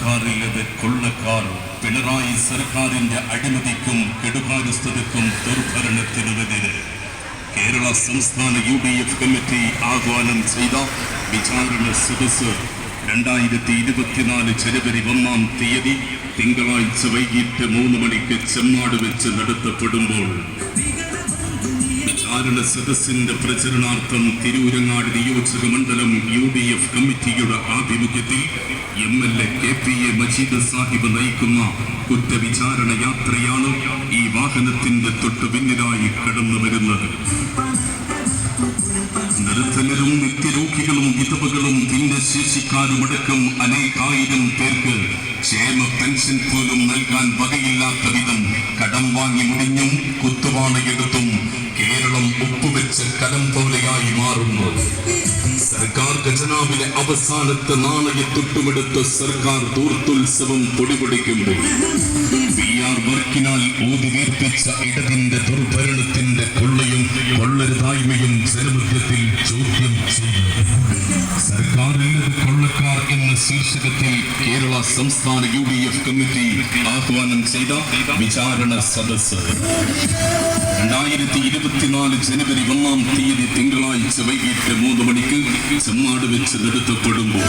സർക്കാരില്ലത് കൊള്ളക്കാർ പിണറായി സർക്കാരിന്റെ അഴിമതിക്കും കെടുകാര്യസ്ഥതയ്ക്കും ദുർഭരണത്തിനുമെതിരെ കേരള സംസ്ഥാന UDF committee ആഹ്വാനം ചെയ്ത വിചാരണ സദസ്സ് 2024 ജനുവരി 1-ാം തീയതി തിങ്കളാഴ്ച വൈകിട്ട് 3 മണിക്ക് ചെമ്മാട് വെച്ച് നടത്തപ്പെടുമ്പോൾ വിചാരണ സദസ്സിന്റെ പ്രചരണാർത്ഥം തിരൂരങ്ങാട് നിയോജക മണ്ഡലം UDF കമ്മിറ്റിയുടെ ആഭിമുഖ്യത്തിൽ MLA KPA മജീദ് സാഹിബ് നയിക്കുന്ന കുറ്റവിചാരണ യാത്രയാണ് ഈ വാഹനത്തിന്റെ തൊട്ടു പിന്നിലായി കടന്നു വരുന്നത്. നിർധനരും നിത്യരോഗികളും വിധവകളും ഭിന്നശേഷിക്കാരുമടക്കം അനേകായിരം പേർക്ക് ക്ഷേമ പെൻഷൻ പോലും നൽകാൻ വകയില്ലാത്ത വിധം കടം വാങ്ങി മുടിഞ്ഞും കുത്തുവാളയെടുത്തും കേരളം ഒപ്പുവെച്ച കലം പോലെയായി മാറുന്നു. സർക്കാർ ഖജനാവിലെ അവസാനത്തെ നാണയത്തൊട്ടുമെടുത്ത് സർക്കാർ ധൂർത്തുത്സവം പൊടിപൊടിക്കുമ്പോൾ PR വർക്കിനാൽ ഊതിവീർപ്പിച്ച ഇടതിന്റെ ദുർഭരണത്തിന്റെ കൊള്ളയും കൊള്ളരുതായ്മയും ജനമധ്യത്തിൽ ചോദ്യം ചെയ്തു. സർക്കാരില്ലത് കൊള്ളക്കാർ എന്ന ശീർഷകത്തിൽ കേരള സംസ്ഥാന UDF കമ്മിറ്റി ആഹ്വാനം ചെയ്ത വിചാരണ സദസ്സ് 2024 ജനുവരി 1-ാം തീയതി തിങ്കളാഴ്ച വൈകിട്ട് 3 മണിക്ക് ചെമ്മാട് വെച്ച് നടത്തപ്പെടുമ്പോൾ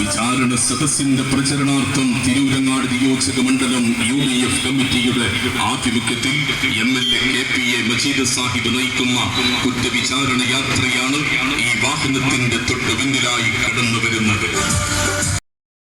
വിചാരണ സദസ്സിന്റെ പ്രചരണാർത്ഥം തിരൂരങ്ങാട് നിയോജക മണ്ഡലം UDF കമ്മിറ്റിയുടെ ആഭിമുഖ്യത്തിൽ MLA KPA മജീദ് സാഹിബ് നയിക്കുന്ന കുറ്റവിചാരണ യാത്രയാണ് ഈ വാഹനത്തിന്റെ തൊട്ടു പിന്നിലായി കടന്നു വരുന്നത്.